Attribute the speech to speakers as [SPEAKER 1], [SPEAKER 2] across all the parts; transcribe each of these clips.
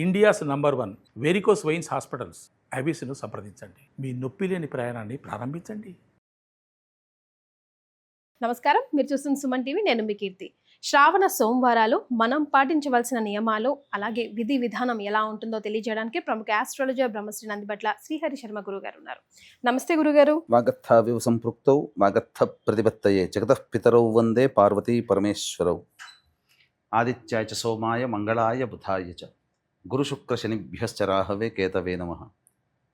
[SPEAKER 1] India's number 1 varicose veins hospitals ఐబీసీను సంప్రదించండి. మీ నొప్పి లేని ప్రయాణాన్ని ప్రారంభించండి.
[SPEAKER 2] నమస్కారం, మీరు చూస్తున్న సుమన్ టీవీ. నేను మీ కీర్తి. శ్రావణ సోమవారాలు మనం పాటించవలసిన నియమాలు, అలాగే విధి విధానం ఎలా ఉంటుందో తెలియజేయడానికి ప్రముఖ ఆస్ట్రాలజర్ బ్రహ్మశ్రీ నందిబట్ల శ్రీహరి శర్మ గురుగారు ఉన్నారు. నమస్తే గురుగారు.
[SPEAKER 3] వాగర్థావివ సంపృక్తౌ వాగర్థ ప్రతిపత్తయే జగతః పితరౌ వందే పార్వతీ పరమేశ్వరౌ. ఆదిత్యాయ చ సోమాయ మంగళాయ బుధాయ చ గురు శుక్ర శనిభ్యశ్చ రాహవే కేతవే నమః.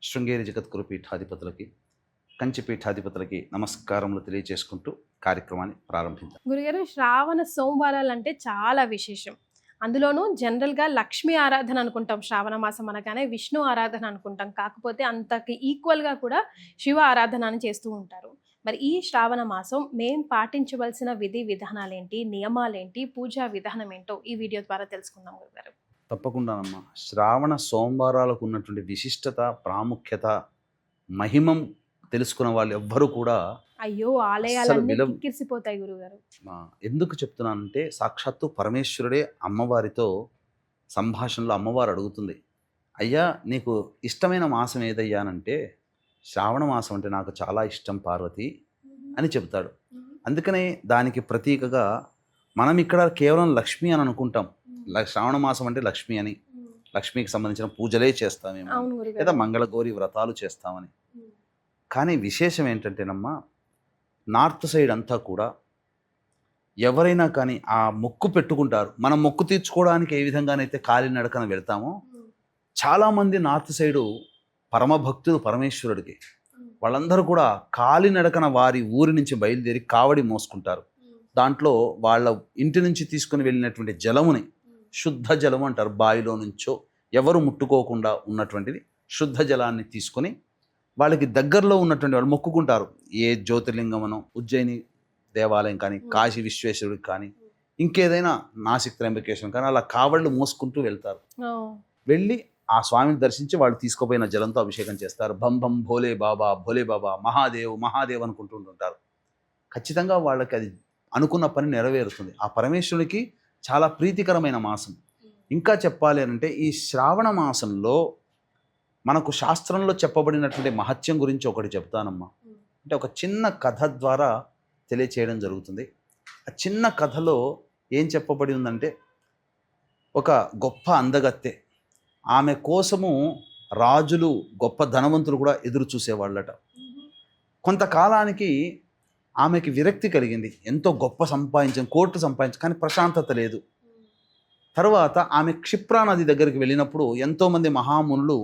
[SPEAKER 3] శృంగేరి జగద్గురు పీఠాధిపతులకి, కంచి పీఠాధిపతులకి నమస్కారములు తెలియజేసుకుంటూ కార్యక్రమాన్ని ప్రారంభిద్దాం.
[SPEAKER 2] గురుగారు, శ్రావణ సోమవారాలు అంటే చాలా విశేషం. అందులోనూ జనరల్గా లక్ష్మీ ఆరాధన అనుకుంటాం, శ్రావణ మాసం అనగానే విష్ణు ఆరాధన అనుకుంటాం. కాకపోతే అంతకి ఈక్వల్గా కూడా శివ ఆరాధన అని చేస్తూ ఉంటారు. మరి ఈ శ్రావణ మాసం మేం పాటించవలసిన విధి విధానాలేంటి, నియమాలేంటి, పూజా విధానం ఏంటో ఈ వీడియో ద్వారా తెలుసుకుందాం గురుగారు.
[SPEAKER 3] తప్పకుండానమ్మా. శ్రావణ సోమవారాలకు ఉన్నటువంటి విశిష్టత, ప్రాముఖ్యత, మహిమం తెలుసుకున్న వాళ్ళు ఎవ్వరూ కూడా
[SPEAKER 2] అయ్యో ఆలయాలన్నీ కిక్కిరిసిపోతాయి గురుగారు.
[SPEAKER 3] ఎందుకు చెప్తున్నానంటే, సాక్షాత్తు పరమేశ్వరుడే అమ్మవారితో సంభాషణలో అమ్మవారు అడుగుతుంది, అయ్యా నీకు ఇష్టమైన మాసం ఏదయ్యానంటే శ్రావణ మాసం అంటే నాకు చాలా ఇష్టం పార్వతి అని చెప్తాడు. అందుకనే దానికి ప్రతీకగా మనం ఇక్కడ కేవలం లక్ష్మి అని అనుకుంటాం. శ్రావణ మాసం అంటే లక్ష్మి అని, లక్ష్మికి సంబంధించిన పూజలే చేస్తామేమో, లేదా మంగళగౌరి వ్రతాలు చేస్తామని. కానీ విశేషం ఏంటంటేనమ్మా, నార్త్ సైడ్ అంతా కూడా ఎవరైనా కానీ ఆ మొక్కు పెట్టుకుంటారు. మనం మొక్కు తీర్చుకోవడానికి ఏ విధంగానైతే కాలినడకన వెళ్తామో, చాలామంది నార్త్ సైడు పరమభక్తులు పరమేశ్వరుడికి. వాళ్ళందరూ కూడా కాలినడకన వారి ఊరి నుంచి బయలుదేరి కావడి మోసుకుంటారు. దాంట్లో వాళ్ళ ఇంటి నుంచి తీసుకుని వెళ్ళినటువంటి జలముని శుద్ధ జలము అంటారు. బావిలో నుంచో ఎవరు ముట్టుకోకుండా ఉన్నటువంటిది శుద్ధ జలాన్ని తీసుకొని వాళ్ళకి దగ్గరలో ఉన్నటువంటి వాళ్ళు మొక్కుకుంటారు. ఏ జ్యోతిర్లింగమనో, ఉజ్జయిని దేవాలయం కానీ, కాశీ విశ్వేశ్వరుడికి కానీ, ఇంకేదైనా నాసిక్ త్రయంబకేశ్వరం కానీ, అలా కావళ్ళు మోసుకుంటూ వెళ్తారు. వెళ్ళి ఆ స్వామిని దర్శించి వాళ్ళు తీసుకుపోయిన జలంతో అభిషేకం చేస్తారు. భం భం భోలే బాబా, భోలే బాబా, మహాదేవ్ మహాదేవ్ అనుకుంటుంటారు. ఖచ్చితంగా వాళ్ళకి అది అనుకున్న పని నెరవేరుతుంది. ఆ పరమేశ్వరునికి చాలా ప్రీతికరమైన మాసం. ఇంకా చెప్పాలి అంటే, ఈ శ్రావణ మాసంలో మనకు శాస్త్రంలో చెప్పబడినటువంటి మహత్యం గురించి ఒకటి చెప్తానమ్మా. అంటే ఒక చిన్న కథ ద్వారా తెలియచేయడం జరుగుతుంది. ఆ చిన్న కథలో ఏం చెప్పబడి ఉందంటే, ఒక గొప్ప అందగత్తె, ఆమె కోసము రాజులు, గొప్ప ధనవంతులు కూడా ఎదురు చూసేవాళ్ళట. కొంతకాలానికి ఆమెకి విరక్తి కలిగింది. ఎంతో గొప్ప కోట్లు సంపాదించి కానీ ప్రశాంతత లేదు. తర్వాత ఆమె క్షిప్రా నది దగ్గరికి వెళ్ళినప్పుడు ఎంతోమంది మహామునులు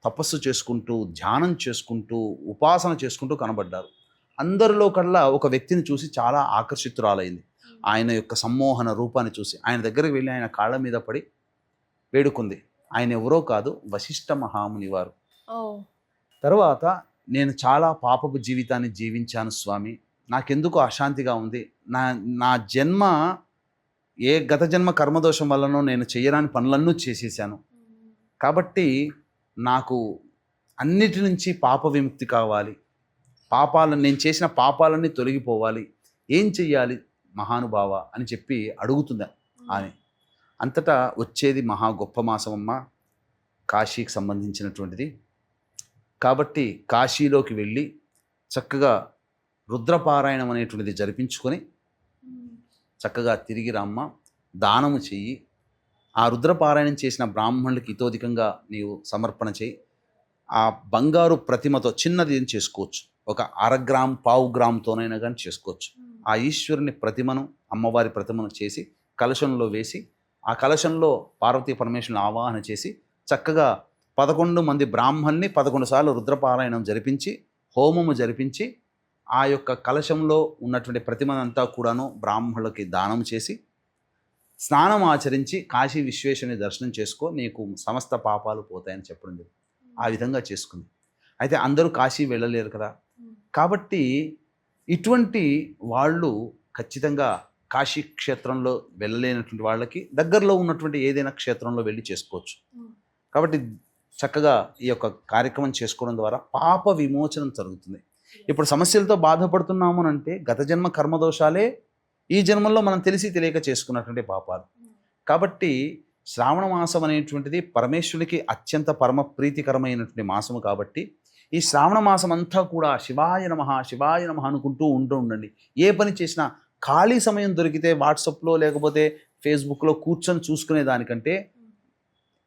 [SPEAKER 3] తపస్సు చేసుకుంటూ, ధ్యానం చేసుకుంటూ, ఉపాసన చేసుకుంటూ కనబడ్డారు. అందరిలో కల్లా ఒక వ్యక్తిని చూసి చాలా ఆకర్షితురాలైంది. ఆయన యొక్క సమ్మోహన రూపాన్ని చూసి ఆయన దగ్గరికి వెళ్ళి ఆయన కాళ్ళ మీద పడి వేడుకుంది. ఆయన ఎవరో కాదు, వశిష్ఠ మహాముని వారు. తర్వాత, నేను చాలా పాపపు జీవితాన్ని జీవించాను స్వామి, నాకెందుకు అశాంతిగా ఉంది, నా జన్మ గత జన్మ కర్మదోషం వల్లనో నేను చేయరాని పనులన్నీ చేసేసాను. కాబట్టి నాకు అన్నిటి నుంచి పాప విముక్తి కావాలి, నేను చేసిన పాపాలన్నీ తొలగిపోవాలి, ఏం చెయ్యాలి మహానుభావ అని చెప్పి అడుగుతుంది ఆమె. అంతటా వచ్చేది మహా గొప్ప మాసమమ్మ, కాశీకి సంబంధించినటువంటిది. కాబట్టి కాశీలోకి వెళ్ళి చక్కగా రుద్రపారాయణం అనేటువంటిది జరిపించుకొని చక్కగా తిరిగి రామ్మ, దానము చెయ్యి. ఆ రుద్రపారాయణం చేసిన బ్రాహ్మణులకి ఇతోధికంగా నీవు సమర్పణ చేయి. ఆ బంగారు ప్రతిమతో చిన్నది ఏం చేసుకోవచ్చు, ఒక 1/2 గ్రాము 1/4 గ్రాముతోనైనా కానీ చేసుకోవచ్చు. ఆ ఈశ్వరుని ప్రతిమను, అమ్మవారి ప్రతిమను చేసి కలశంలో వేసి, ఆ కలశంలో పార్వతీ పరమేశ్వరుని ఆవాహన చేసి చక్కగా 11 మంది బ్రాహ్మణుల్ని 11 సార్లు రుద్రపారాయణం జరిపించి, హోమము జరిపించి, ఆ యొక్క కలశంలో ఉన్నటువంటి ప్రతిమనంతా కూడాను బ్రాహ్మణులకి దానం చేసి, స్నానం ఆచరించి కాశీ విశ్వేశ్వరుని దర్శనం చేసుకో, నీకు సమస్త పాపాలు పోతాయని చెప్పడం జరిగింది. ఆ విధంగా చేసుకుంది. అయితే అందరూ కాశీ వెళ్ళలేరు కదా, కాబట్టి ఇటువంటి వాళ్ళు ఖచ్చితంగా కాశీ క్షేత్రంలో వెళ్ళలేనటువంటి వాళ్ళకి దగ్గరలో ఉన్నటువంటి ఏదైనా క్షేత్రంలో వెళ్ళి చేసుకోవచ్చు. కాబట్టి చక్కగా ఈ యొక్క కార్యక్రమం చేసుకోవడం ద్వారా పాప విమోచనం జరుగుతుంది. ఇప్పుడు సమస్యలతో బాధపడుతున్నాము అంటే గత జన్మ కర్మదోషాలే ఈ జన్మల్లో మనం తెలిసి తెలియక చేసుకున్నటువంటి పాపాలు. కాబట్టి శ్రావణ మాసం అనేటువంటిది పరమేశ్వరునికి అత్యంత పరమ ప్రీతికరమైనటువంటి మాసము కాబట్టి ఈ శ్రావణ మాసం అంతా కూడా శివాయ నమః అనుకుంటూ ఉండండి. ఏ పని చేసినా ఖాళీ సమయం దొరికితే వాట్సాప్లో లేకపోతే ఫేస్బుక్లో కూర్చొని చూసుకునే దానికంటే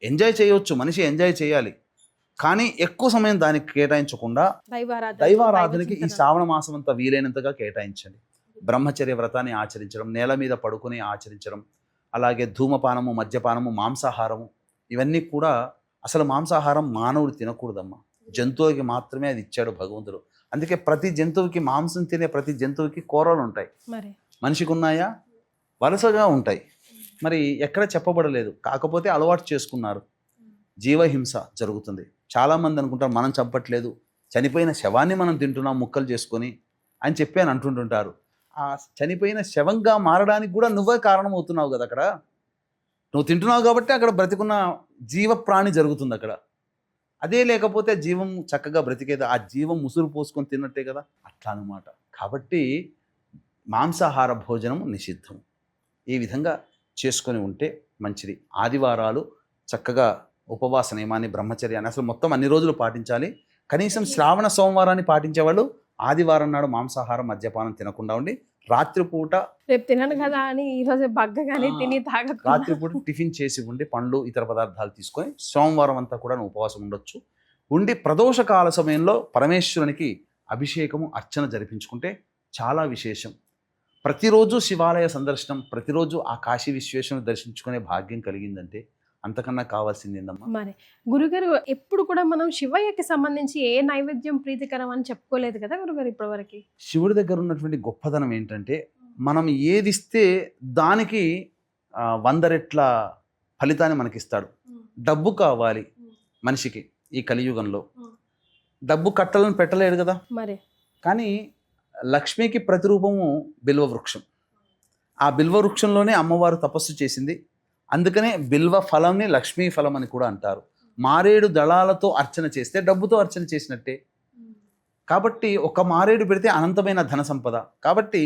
[SPEAKER 3] ఎంజాయ్ చేయవచ్చు, మనిషి ఎంజాయ్ చేయాలి, కానీ ఎక్కువ సమయం దానికి కేటాయించకుండా దైవారాధనకి ఈ శ్రావణ మాసం అంతా వీలైనంతగా కేటాయించండి. బ్రహ్మచర్య వ్రతాన్ని ఆచరించడం, నేల మీద పడుకుని ఆచరించడం, అలాగే ధూమపానము, మద్యపానము, మాంసాహారము, ఇవన్నీ కూడా అసలు మాంసాహారం మానవుడు తినకూడదమ్మా, జంతువుకి మాత్రమే అది ఇచ్చాడు భగవంతుడు. అందుకే ప్రతి జంతువుకి, మాంసం తినే ప్రతి జంతువుకి కూరలు ఉంటాయి, మనిషికి ఉన్నాయా? వలసగా ఉంటాయి. మరి ఎక్కడ చెప్పబడలేదు, కాకపోతే అలవాటు చేసుకున్నారు. జీవహింస జరుగుతుంది. చాలామంది అనుకుంటారు మనం చంపట్లేదు, చనిపోయిన శవాన్ని మనం తింటున్నాం ముక్కలు చేసుకొని అని చెప్పి అని అంటుంటుంటారు. ఆ చనిపోయిన శవంగా మారడానికి కూడా నువ్వే కారణం అవుతున్నావు కదా. అక్కడ నువ్వు తింటున్నావు కాబట్టి అక్కడ బ్రతికున్న జీవ ప్రాణి జరుగుతుంది అక్కడ. అదే లేకపోతే జీవం చక్కగా బ్రతికేది, ఆ జీవం ముసురు పోసుకొని తిన్నట్టే కదా, అట్లా అనమాట. కాబట్టి మాంసాహార భోజనం నిషిద్ధం. ఈ విధంగా చేసుకొని ఉంటే మంచిది. ఆదివారాలు చక్కగా ఉపవాస నియమాన్ని, బ్రహ్మచర్యాన్ని అసలు మొత్తం అన్ని రోజులు పాటించాలి. కనీసం శ్రావణ సోమవారాన్ని పాటించేవాళ్ళు ఆదివారం నాడు మాంసాహారం, మద్యపానం తినకుండా ఉండి రాత్రిపూట
[SPEAKER 2] రేపు తినను కదా అని ఈరోజు బగ్గగానే తిని తాగకుండా
[SPEAKER 3] రాత్రిపూట టిఫిన్ చేసి ఉండి పండ్లు ఇతర పదార్థాలు తీసుకొని సోమవారం అంతా కూడా ఉపవాసం ఉండొచ్చు. ఉండి ప్రదోషకాల సమయంలో పరమేశ్వరునికి అభిషేకము, అర్చన జరిపించుకుంటే చాలా విశేషం. ప్రతిరోజు శివాలయ సందర్శనం, ప్రతిరోజు ఆ కాశీ విశ్వేశ్వరుని దర్శించుకునే భాగ్యం కలిగిందంటే అంతకన్నా కావాల్సింది ఏందమ్మా.
[SPEAKER 2] మరి గురుగారు ఎప్పుడు కూడా మనం శివయ్యకి సంబంధించి ఏ నైవేద్యం ప్రీతికరం అని చెప్పుకోలేదు కదా గురుగారు ఇప్పటివరకు.
[SPEAKER 3] శివుడి దగ్గర ఉన్నటువంటి గొప్పదనం ఏంటంటే మనం ఏది ఇస్తే దానికి 100 రెట్ల ఫలితాన్ని మనకిస్తాడు. డబ్బు కావాలి మనిషికి ఈ కలియుగంలో, డబ్బు కట్టలను పెట్టలేడు కదా.
[SPEAKER 2] మరి
[SPEAKER 3] కానీ లక్ష్మికి ప్రతిరూపము బిల్వవృక్షం. ఆ బిల్వవృక్షంలోనే అమ్మవారు తపస్సు చేసింది. అందుకనే బిల్వ ఫలంని లక్ష్మీ ఫలం అని కూడా అంటారు. మారేడు దళాలతో అర్చన చేస్తే డబ్బుతో అర్చన చేసినట్టే. కాబట్టి ఒక మారేడు పెడితే అనంతమైన ధన సంపద. కాబట్టి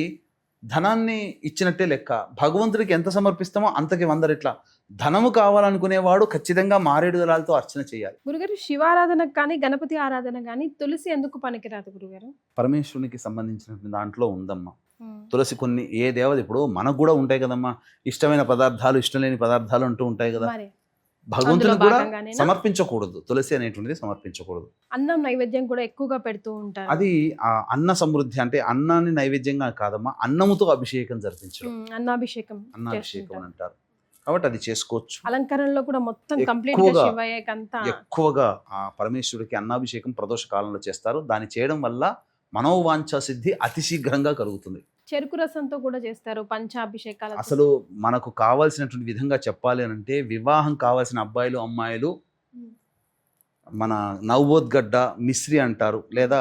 [SPEAKER 3] ధనాన్ని ఇచ్చినట్టే లెక్క. భగవంతుడికి ఎంత సమర్పిస్తామో అంతకి 100 రెట్ల ధనము కావాలనుకునేవాడు ఖచ్చితంగా మారేడు దళాలతో అర్చన చేయాలి.
[SPEAKER 2] గురుగారు శివారాధనకు కానీ గణపతి ఆరాధన కానీ తులసి ఎందుకు పనికిరాదు గురుగారు?
[SPEAKER 3] పరమేశ్వరునికి సంబంధించిన దాంట్లో ఉందమ్మా తులసి. కొన్ని ఏ దేవత, ఇప్పుడు మనకు కూడా ఉంటాయి కదమ్మా ఇష్టమైన పదార్థాలు, ఇష్టం లేని పదార్థాలు అంటూ ఉంటాయి కదా. భగవంతుని కూడా సమర్పించకూడదు, తులసి అనేటువంటిది సమర్పించకూడదు.
[SPEAKER 2] అన్నం నైవేద్యం కూడా ఎక్కువగా పెడుతూ ఉంటారు.
[SPEAKER 3] అది అన్న సమృద్ధి అంటే అన్నాన్ని నైవేద్యంగా కాదమ్మా, అన్నముతో అభిషేకం జరిపించడం, అన్నాభిషేకం అని అంటారు. కాబట్టి అది చేసుకోవచ్చు.
[SPEAKER 2] అలంకరణలో కూడా మొత్తం కంప్లీట్ గా
[SPEAKER 3] ఎక్కువగా ఆ పరమేశ్వరుడికి అన్నాభిషేకం ప్రదోష కాలంలో చేస్తారు. దాన్ని చేయడం వల్ల మనోవాంఛ సిద్ధి అతి శీఘ్రంగా కలుగుతుంది.
[SPEAKER 2] చెరుకు రసంతో కూడా చేస్తారు పంచాభిషేకాలు.
[SPEAKER 3] అసలు మనకు కావాల్సినటువంటి విధంగా చెప్పాలి అని అంటే వివాహం కావాల్సిన అబ్బాయిలు, అమ్మాయిలు మన నవ్వోద్గడ్డ, మిశ్రి అంటారు, లేదా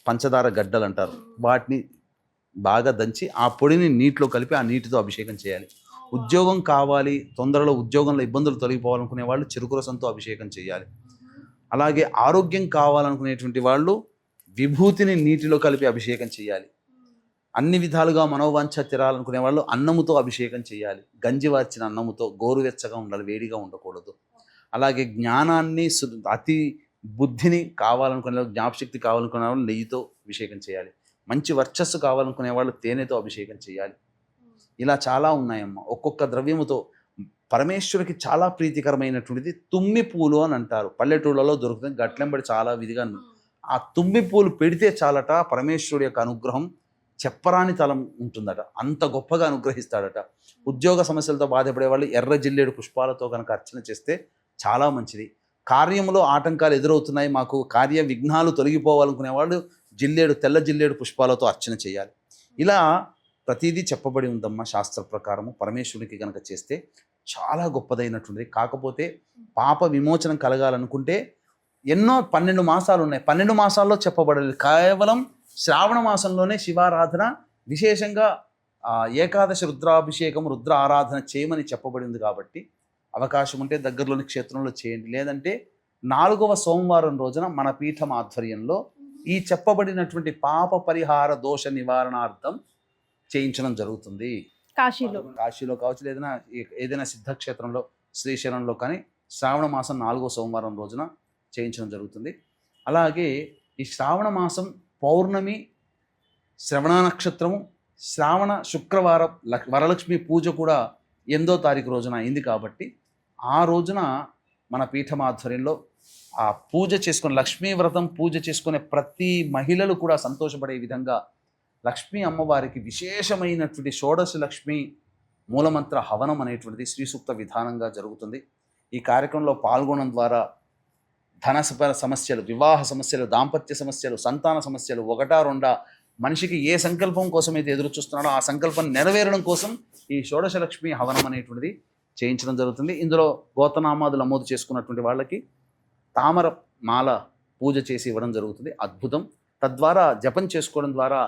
[SPEAKER 3] పంచదార గడ్డలు అంటారు. వాటిని బాగా దంచి ఆ పొడిని నీటిలో కలిపి ఆ నీటితో అభిషేకం చేయాలి. ఉద్యోగం కావాలి, తొందరలో ఉద్యోగంలో ఇబ్బందులు తొలగిపోవాలనుకునే వాళ్ళు చెరుకు రసంతో అభిషేకం చేయాలి. అలాగే ఆరోగ్యం కావాలనుకునేటువంటి వాళ్ళు విభూతిని నీటిలో కలిపి అభిషేకం చేయాలి. అన్ని విధాలుగా మనోవాంఛ తీరాలనుకునే వాళ్ళు అన్నముతో అభిషేకం చేయాలి. గంజి వార్చిన అన్నముతో, గోరువెచ్చగా ఉండాలి, వేడిగా ఉండకూడదు. అలాగే జ్ఞానాన్ని, అతి బుద్ధిని కావాలనుకునే వాళ్ళు, జ్ఞాపశక్తి కావాలనుకునే వాళ్ళు నెయ్యితో అభిషేకం చేయాలి. మంచి వర్చస్సు కావాలనుకునే వాళ్ళు తేనెతో అభిషేకం చేయాలి. ఇలా చాలా ఉన్నాయమ్మా. ఒక్కొక్క ద్రవ్యముతో పరమేశ్వరుడికి చాలా ప్రీతికరమైనటువంటిది తుమ్మి పూలు అని అంటారు. పల్లెటూళ్ళలో దొరుకుతుంది, గట్లెంబడి చాలా విధిగా. ఆ తుమ్మి పూలు పెడితే చాలట పరమేశ్వరుడి యొక్క అనుగ్రహం చెప్పరాని తలం ఉంటుందట, అంత గొప్పగా అనుగ్రహిస్తాడట. ఉద్యోగ సమస్యలతో బాధపడే వాళ్ళు ఎర్ర జిల్లేడు పుష్పాలతో కనుక అర్చన చేస్తే చాలా మంచిది. కార్యంలో ఆటంకాలు ఎదురవుతున్నాయి, మాకు కార్య విఘ్నాలు తొలగిపోవాలనుకునే వాళ్ళు తెల్ల జిల్లేడు పుష్పాలతో అర్చన చేయాలి. ఇలా ప్రతిదీ చెప్పబడి ఉందమ్మా శాస్త్ర ప్రకారము. పరమేశ్వరునికి కనుక చేస్తే చాలా గొప్పదైనటువంటిది. కాకపోతే పాప విమోచనం కలగాలనుకుంటే ఎన్నో 12 మాసాలు ఉన్నాయి. 12 మాసాల్లో చెప్పబడలేదు. కేవలం శ్రావణ మాసంలోనే శివారాధన విశేషంగా ఏకాదశి రుద్రాభిషేకం, రుద్ర ఆరాధన చేయమని చెప్పబడింది. కాబట్టి అవకాశం ఉంటే దగ్గరలోని క్షేత్రంలో చేయండి. లేదంటే 4వ సోమవారం రోజున మన పీఠం ఆధ్వర్యంలో ఈ చెప్పబడినటువంటి పాప పరిహార దోష నివారణార్థం చేయించడం జరుగుతుంది. కాశీలో కావచ్చు, ఏదైనా సిద్ధక్షేత్రంలో శ్రీశైలంలో కానీ శ్రావణ మాసం 4వ సోమవారం రోజున చేయించడం జరుగుతుంది. అలాగే ఈ శ్రావణ మాసం పౌర్ణమి, శ్రవణ నక్షత్రము, శ్రావణ శుక్రవారం వరలక్ష్మి పూజ కూడా 8వ తారీఖు రోజున అయింది కాబట్టి ఆ రోజున మన పీఠం ఆధ్వర్యంలో ఆ పూజ చేసుకుని లక్ష్మీ వ్రతం పూజ చేసుకునే ప్రతి మహిళలు కూడా సంతోషపడే విధంగా లక్ష్మీ అమ్మవారికి విశేషమైనటువంటి షోడశ లక్ష్మి మూలమంత్ర హవనం అనేటువంటిది శ్రీ సూక్త విధానంగా జరుగుతుంది. ఈ కార్యక్రమంలో పాల్గొనడం ద్వారా ధన సమస్యలు, వివాహ సమస్యలు, దాంపత్య సమస్యలు, సంతాన సమస్యలు ఒకటా రెండా మనిషికి ఏ సంకల్పం కోసం అయితే ఎదురు చూస్తున్నాడో ఆ సంకల్పం నెరవేరడం కోసం ఈ షోడశ లక్ష్మి హవనం అనేటువంటిది చేయించడం జరుగుతుంది. ఇందులో గోతనామాదులు నమోదు చేసుకున్నటువంటి వాళ్ళకి తామర మాల పూజ చేసి ఇవ్వడం జరుగుతుంది. అద్భుతం. తద్వారా జపం చేసుకోవడం ద్వారా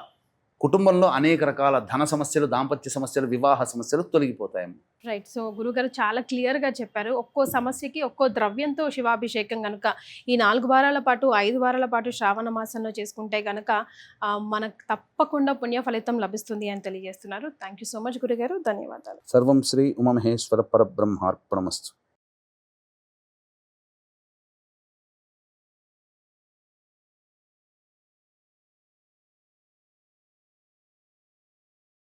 [SPEAKER 3] కుటుంబంలో అనేక రకాల ధన సమస్యలు, దాంపత్య సమస్యలు, వివాహ సమస్యలు తొలగిపోతాయి.
[SPEAKER 2] రైట్. సో గురుగారు చాలా క్లియర్గా చెప్పారు. ఒక్కో సమస్యకి ఒక్కో ద్రవ్యంతో శివాభిషేకం కనుక ఈ 4 వారాల పాటు 5 వారాల పాటు శ్రావణ మాసంలో చేసుకుంటే కనుక మనకు తప్పకుండా పుణ్య ఫలితం లభిస్తుంది అని తెలియజేస్తున్నారు. థ్యాంక్ యూ సో మచ్ గురుగారు. ధన్యవాదాలు.
[SPEAKER 3] సర్వం శ్రీ ఉమామహేశ్వర పరబ్రహ్మార్పణమస్తు.